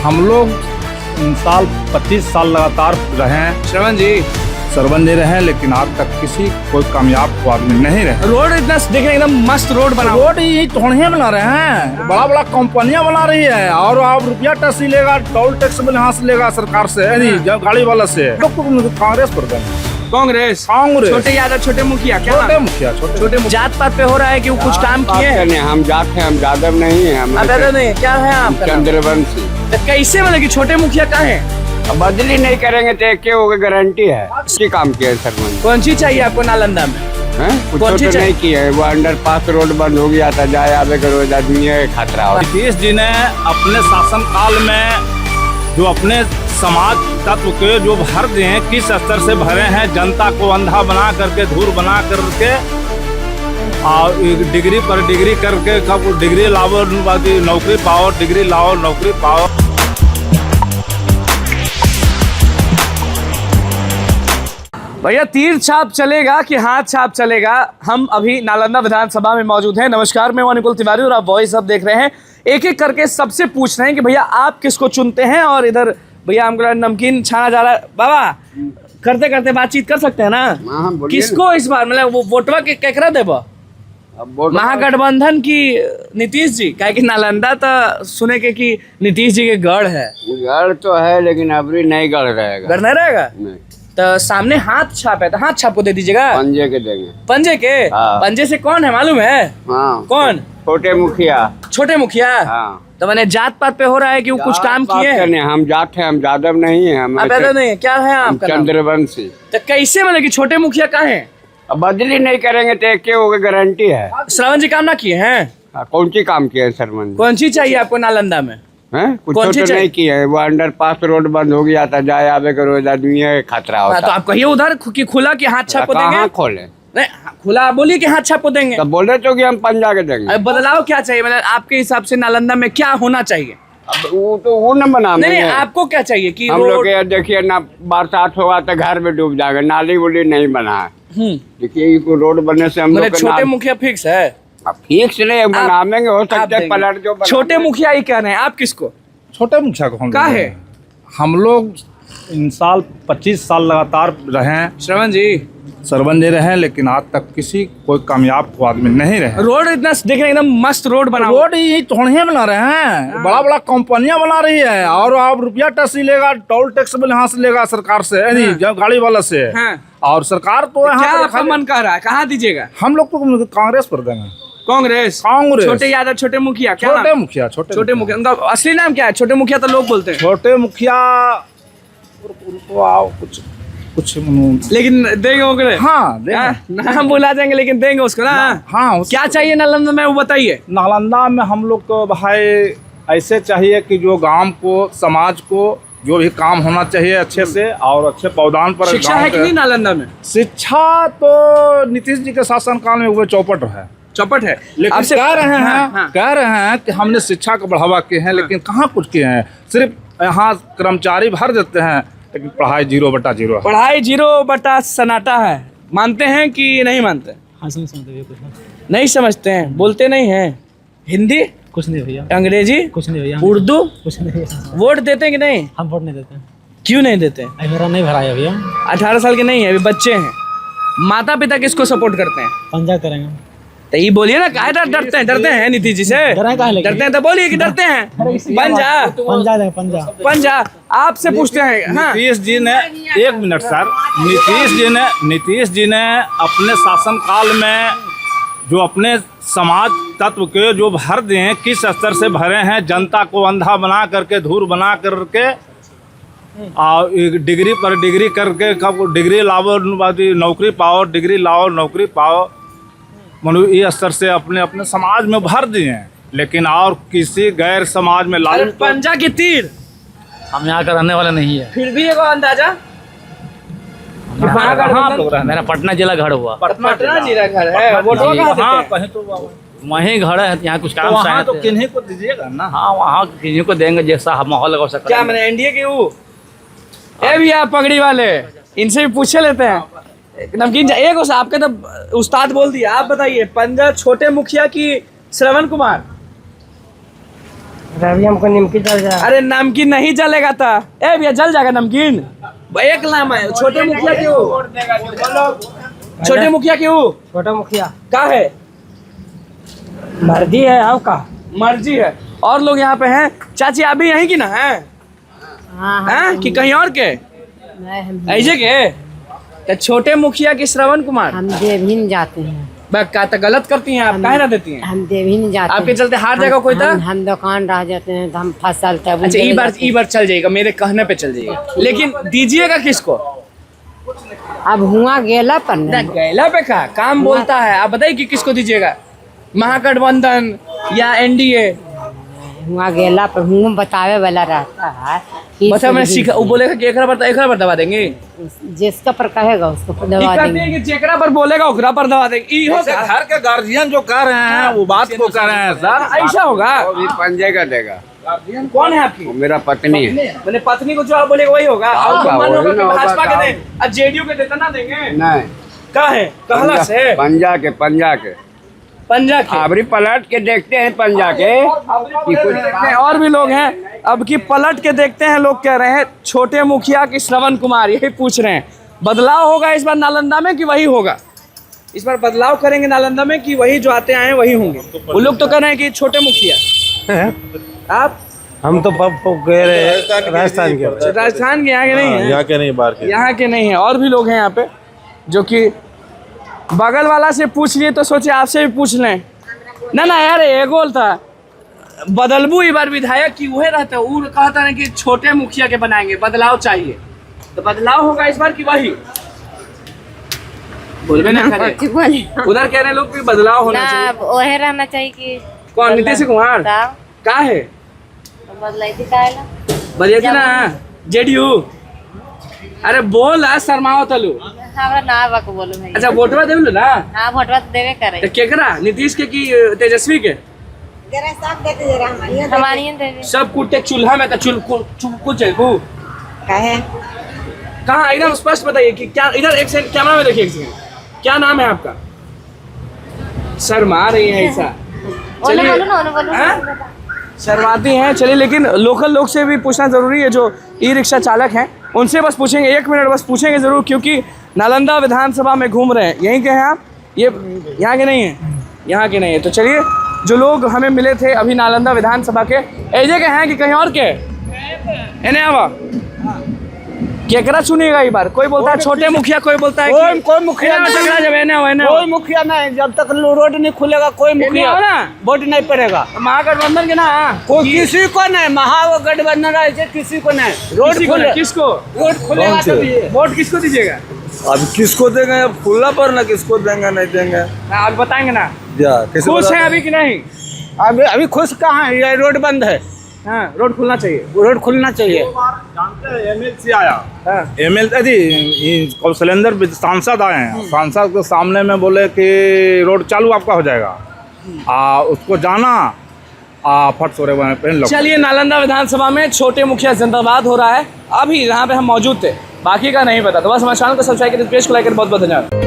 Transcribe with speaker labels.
Speaker 1: हम लोग साल 25 साल लगातार रहे हैं।
Speaker 2: श्रवण जी,
Speaker 1: सरबन दे रहे हैं, लेकिन आज तक किसी कोई कामयाब को आदमी नहीं रहे।
Speaker 2: रोड इतना देखिए एकदम मस्त रोड बना हुआ।
Speaker 1: रोड यही थोड़े बना रहे हैं, बड़ा बड़ा कंपनियां बना रही है और आप रुपया टैक्स लेगा, टोल टैक्स भी यहाँ से लेगा सरकार से, गाड़ी वाला से। कांग्रेस पर
Speaker 2: कांग्रेस छोटे यादव, छोटे मुखिया, क्या
Speaker 1: छोटे मुखिया, छोटे
Speaker 2: जात पात पे हो रहा है कि वो कुछ काम किए हैं?
Speaker 3: हम जाट हैं, हम यादव नहीं है। हम
Speaker 2: नहीं, क्या है आप?
Speaker 3: चंद्रवंशी।
Speaker 2: तो कैसे मतलब कि छोटे मुखिया का है?
Speaker 3: बदली नहीं करेंगे तो एक होगा, गारंटी है। अच्छी काम किया है सरपंच।
Speaker 2: कौन सी चाहिए आपको नालंदा में?
Speaker 3: कुछ तो नहीं किया है। वो अंडरपास रोड बंद हो गया था, जाए आवे का रोज आदमी खतरा हो।
Speaker 1: नीतीश जी ने अपने शासन काल में जो अपने समाज तत्व के जो भर दिए हैं, किस स्तर से भरे हैं, जनता को अंधा बना करके, धूर बना करके, और डिग्री पर डिग्री करके, कब डिग्री लाओ नौकरी पाओ, डिग्री लाओ नौकरी पाओ।
Speaker 2: भैया तीर छाप चलेगा कि हाथ छाप चलेगा? हम अभी नालंदा विधानसभा में मौजूद हैं। नमस्कार, मैं अनुकुल तिवारी और आप वॉइस अब देख रहे हैं। एक एक करके सबसे पूछ रहे हैं कि भैया आप किसको चुनते हैं। और इधर भैया हमको नमकीन छाना जा रहा है। बाबा करते करते बातचीत कर सकते हैं ना? किसको इस बार मतलब वो वोटवा के केकरा देबो? महागठबंधन की नीतीश जी? क्या कि नालंदा तो सुने के कि नीतीश जी के गढ़ है।
Speaker 3: गढ़ तो है, लेकिन अबरी नहीं गढ़ रहेगा।
Speaker 2: गढ़ नहीं रहेगा? नहीं। तो सामने हाथ छाप है, तो हाथ छाप को दे दीजिएगा।
Speaker 3: पंजे के देंगे।
Speaker 2: पंजे के?
Speaker 3: हाँ।
Speaker 2: पंजे से कौन है मालूम है?
Speaker 3: हाँ।
Speaker 2: कौन?
Speaker 3: छोटे मुखिया।
Speaker 2: छोटे मुखिया?
Speaker 3: हाँ।
Speaker 2: तो मैंने जात पात पे हो रहा है कि वो कुछ काम किए हैं?
Speaker 3: हम जाट हैं, हम यादव नहीं है। हम
Speaker 2: नहीं, क्या है आपका नाम?
Speaker 3: चंद्रवंशी।
Speaker 2: तो कैसे मतलब कि छोटे मुखिया का है?
Speaker 3: बदली नहीं करेंगे तो एक होगा, गारंटी है।
Speaker 2: श्रवण जी काम ना किए हैं?
Speaker 3: कौन सी काम किया है सरपंच?
Speaker 2: कौन सी चाहिए आपको नालंदा में?
Speaker 3: कुछ तो नहीं किया है। वो अंडरपास रोड बंद हो गया था, जाए आवे का रोज आदमी खतरा होता।
Speaker 2: तो आप कहिए उधर कि खुला कि हाथ छाप को देंगे?
Speaker 3: कहाँ खोले?
Speaker 2: नहीं, खुला बोलिए कि हाथ छाप को देंगे।
Speaker 3: तो बोले तो कि हम पंजा के देंगे।
Speaker 2: बदलाव क्या चाहिए मतलब आपके हिसाब से नालंदा में क्या होना चाहिए?
Speaker 3: अब वो न बना।
Speaker 2: नहीं, आपको क्या चाहिए कि
Speaker 3: हम लोग देखिए ना, बरसात होगा तो घर में डूब जाएगा, नाली वुली नहीं बना है। देखिए रोड बनने से हम लोग
Speaker 2: छोटे मुखिया फिक्स है?
Speaker 3: फिक्स नहीं बनाएंगे, हो सकता है पलट जो।
Speaker 2: छोटे मुखिया ही कह रहे हैं, आप किसको?
Speaker 1: छोटे मुखिया को हम
Speaker 2: क्या है?
Speaker 1: हम लोग इन साल 25 साल लगातार रहे हैं।
Speaker 2: श्रवण जी,
Speaker 1: सरबन दे रहे हैं, लेकिन आज तक किसी कोई कामयाब को आदमी नहीं रहे।
Speaker 2: रोड इतना देखिए एकदम मस्त रोड बना।
Speaker 1: रोड यही थोड़े बना रहे हैं, बड़ा बड़ा कंपनियां बना रही है और आप रुपया टैक्स लेगा, टोल टैक्स भी यहाँ से लेगा सरकार से, गाड़ी वाला से। और सरकार तो
Speaker 2: क्या आपका मन कर रहा है, कहाँ दीजिएगा?
Speaker 1: हम लोग तो कांग्रेस पर देंगे।
Speaker 2: कांग्रेस?
Speaker 1: छोटे
Speaker 2: यादव, छोटे मुखिया, क्या
Speaker 1: छोटे मुखिया, छोटे
Speaker 2: मुखिया। उनका असली नाम क्या है? छोटे मुखिया तो लोग बोलते हैं।
Speaker 1: छोटे मुखिया कुछ
Speaker 2: लेकिन देंगे वो?
Speaker 1: हाँ,
Speaker 2: नाम बुला देंगे लेकिन देंगे उसको ना?
Speaker 1: हाँ।
Speaker 2: क्या चाहिए नालंदा में वो बताइए।
Speaker 1: नालंदा में हम लोग को भाई ऐसे चाहिए कि जो गांव को, समाज को जो भी काम होना चाहिए अच्छे से और अच्छे पौधान पर।
Speaker 2: शिक्षा है कि नहीं नालंदा में?
Speaker 1: शिक्षा तो नीतीश जी के शासनकाल में वो चौपट है। लेकिन
Speaker 2: आपसे
Speaker 1: कह रहे हैं कि हमने शिक्षा को बढ़ावा किए हैं, लेकिन कहाँ कुछ किए हैं। सिर्फ यहाँ कर्मचारी भर देते हैं, लेकिन पढ़ाई 0/0 है।
Speaker 2: पढ़ाई 0 सन्नाटा है। मानते हैं कि नहीं मानते?
Speaker 4: हाँ, समझते
Speaker 2: नहीं समझते हैं, बोलते नहीं हैं। हिंदी
Speaker 4: कुछ नहीं भैया।
Speaker 2: अंग्रेजी
Speaker 4: कुछ नहीं भैया।
Speaker 2: उर्दू
Speaker 4: कुछ नहीं।
Speaker 2: वोट देते हैं कि नहीं?
Speaker 4: हम वोट नहीं देते हैं।
Speaker 2: क्यों नहीं देते?
Speaker 4: मेरा नहीं भरा है भैया।
Speaker 2: 18 साल के नहीं है, अभी बच्चे हैं। माता पिता किसको सपोर्ट करते हैं?
Speaker 4: पंजाब करेंगे।
Speaker 2: तो ये बोलिए ना, काहे डरते हैं नीतीश जी से? डरते हैं तो बोलिए कि डरते हैं। पंजा आपसे पूछते हैं। हाँ।
Speaker 1: नीतीश जी ने, एक मिनट सर, नीतीश जी ने अपने शासन काल में जो अपने समाज तत्व के जो भर दिए हैं, किस स्तर से भरे हैं, जनता को अंधा बना करके, धूर बना करके, और डिग्री पर डिग्री करके, कब डिग्री लाओ नौकरी पाओ, डिग्री लाओ नौकरी पाओ, मनु इस स्तर से अपने अपने समाज में भर दिए हैं। लेकिन और किसी गैर समाज में लागू
Speaker 2: पंजा की तीर।
Speaker 4: हम यहाँ का रहने वाले नहीं है,
Speaker 2: फिर भी एक अंदाजा।
Speaker 4: मेरा पटना जिला घर हुआ।
Speaker 2: पटना जिला घर है। वोटों
Speaker 1: कहीं तो
Speaker 4: वहीं घर है, यहाँ कुछ काम
Speaker 1: वहाँ तो किन्हीं को दीजिएगा ना।
Speaker 4: हाँ, वहाँ किन्हीं को देंगे जैसा माहौल लगा सकता।
Speaker 2: क्या मैंने एनडीए के वो ए भैया पगड़ी वाले, इनसे भी पूछे लेते हैं। नमकीन एक आपके तो उस्ताद बोल दिया, आप बताइए पंजा छोटे मुखिया की श्रवण कुमार?
Speaker 5: अभी हमको निमकी जल जाए।
Speaker 2: अरे नमकीन नहीं जलेगा था। ए भैया जल जाएगा नमकीन। एक नाम है छोटे मुखिया क्यों? छोटे मुखिया क्यों?
Speaker 5: छोटा मुखिया
Speaker 2: का है?
Speaker 5: मर्जी है आपका।
Speaker 2: मर्जी है। और लोग यहाँ पे हैं। चाची आप भी यहीं की ना है? हाँ कि कहीं और के? ऐसे के? तो छोटे मुखिया की श्रवण कुमार।
Speaker 6: हम देवहीन जाते हैं।
Speaker 2: का तो गलत करती हैं आप, काहे ना देती हैं?
Speaker 6: हम देवहीन जाते
Speaker 2: आपके
Speaker 6: हैं।
Speaker 2: चलते हार जाएगा कोई था?
Speaker 6: हम दुकान रह जाते हैं तो हम फसल तब
Speaker 2: अच्छा ई बार चल जाएगा, मेरे कहने पे चल जाएगा, लेकिन दीजिएगा किसको?
Speaker 6: अब हुआ गेला पर नहीं।
Speaker 2: गैला पे का काम बोलता है। आप बताइए कि किसको दीजिएगा, महागठबंधन या एनडीए?
Speaker 6: हुआ गेला पर हुआ बतावे वाला रहता है कि
Speaker 2: मतलब मैंने सीखा, वो बोलेगा कि एकरा पर दबा देंगे।
Speaker 6: जिसका पर कहेगा उसको पर दबा देंगे।
Speaker 2: कि जेकरा पर बोलेगा ओकरा पर दबा देंगे। ई होगा
Speaker 1: घर के गार्जियन जो कर रहे हैं वो बात को कर रहे हैं सर।
Speaker 2: ऐसा होगा।
Speaker 3: वो भी पंजे का देगा।
Speaker 2: कौन है आपकी?
Speaker 3: वो मेरा पत्नी है।
Speaker 2: मैंने पत्नी को जो आप बोलेगा वही होगा।
Speaker 3: हाँ,
Speaker 2: और मान लो
Speaker 3: वही
Speaker 2: कि
Speaker 3: ना होगा
Speaker 2: भाजपा के
Speaker 3: काम।
Speaker 2: दे, जेडीयू के देता ना देंगे।
Speaker 3: नहीं
Speaker 2: का है कहला से
Speaker 3: पंजा के
Speaker 2: पंजा के
Speaker 3: आबरी पलट के देखते हैं पंजा के कि कुछ
Speaker 2: हैं। और भी लोग हैं। अब की पलट के देखते हैं, लोग कह रहे हैं छोटे मुखिया की श्रवण कुमार, यही पूछ रहे हैं बदलाव होगा इस बार नालंदा में कि वही होगा? इस बार बदलाव करेंगे नालंदा में कि वही जो आते आए वही होंगे? वो लोग तो कह रहे हैं कि छोटे मुखिया। आप?
Speaker 5: हम तो गए रहे राजस्थान के।
Speaker 2: राजस्थान के यहाँ के नहीं है?
Speaker 5: यहाँ के नहीं, बाहर के।
Speaker 2: यहाँ के नहीं है। और भी लोग हैं यहाँ पे जो कि बगल वाला से पूछ लिए तो सोचे आपसे भी पूछ लें। ना यार ये गोल था बदलबू ई बार विधायक की वह रहता है। वो कहता है कि छोटे मुखिया के बनाएंगे, बदलाव चाहिए। तो बदलाव होगा इस बार की वही? बोलबे ना करे। उधर कह रहे लोग कि बदलाव होना चाहिए।
Speaker 6: वही रहना चाहिए कि
Speaker 2: कौन? नीतीश कुमार का है? बदलिए थी ना जेडीयू। अरे बोल आज शर्माओ तलू।
Speaker 6: हमरा ना बक बोलो भाई।
Speaker 2: अच्छा वोटवा देबलू ना?
Speaker 6: हां वोटवा तो देवे करे।
Speaker 2: तो केकरा? नीतीश के की तेजस्वी के?
Speaker 6: हमारी देवे
Speaker 2: सब कुटे चूल्हा में का कुछ है वो
Speaker 6: काहे?
Speaker 2: कहाँ एकदम स्पष्ट बताइए कि क्या। इधर एक सेकंड कैमरा में देखिए, एक सेकंड। क्या नाम है आपका? शर्मा रही है ऐसा। चलिए हाँ? शर्माती हैं। चलिए लेकिन लोकल लोग से भी पूछना ज़रूरी है, जो ई रिक्शा चालक हैं उनसे बस पूछेंगे। 1 मिनट बस पूछेंगे ज़रूर, क्योंकि नालंदा विधानसभा में घूम रहे हैं। यहीं के हैं आप? ये यहाँ के नहीं हैं? यहाँ के नहीं है। तो चलिए जो लोग हमें मिले थे अभी नालंदा विधानसभा के, ऐसे के हैं कि कहीं और के? इन्हें आवा केकरा चुनेगा इस बार? कोई बोलता है छोटे मुखिया, कोई बोलता है
Speaker 5: कोई मुखिया
Speaker 2: कोई
Speaker 5: मुखिया नहीं। जब तक रोड नहीं खुलेगा कोई मुखिया वोट नहीं पड़ेगा।
Speaker 2: महागठबंधन के ना
Speaker 5: कोई किसी को नहीं, महागठबंधन ऐसे किसी को नहीं।
Speaker 2: रोड खुले किसको?
Speaker 5: रोड खुलेगा तभी।
Speaker 2: वोट किसको दीजिएगा?
Speaker 7: अब किसको देंगे? अब खुला पर ना किसको देंगे नहीं देंगे
Speaker 2: आप बताएंगे ना।
Speaker 7: किसको
Speaker 2: खुश है अभी कि नहीं?
Speaker 5: अभी खुश कहाँ है? ये रोड बंद है।
Speaker 2: हाँ रोड खुलना चाहिए।
Speaker 5: रोड खुलना चाहिए।
Speaker 1: जानते हैं एमएलसी आया, एमएल कौशलेंद्र सांसद आए हैं। सांसद के सामने में बोले कि रोड चालू आपका हो जाएगा। उसको जाना फट सोरे पहन लो।
Speaker 2: चलिए नालंदा विधानसभा में छोटे मुखिया जिंदाबाद हो रहा है अभी यहाँ पे हम मौजूद थे, बाकी का नहीं पता। तो बस हमारे चैनल को सब्सक्राइब करें, पेज को लाइक करें। बहुत बहुत धन्यवाद।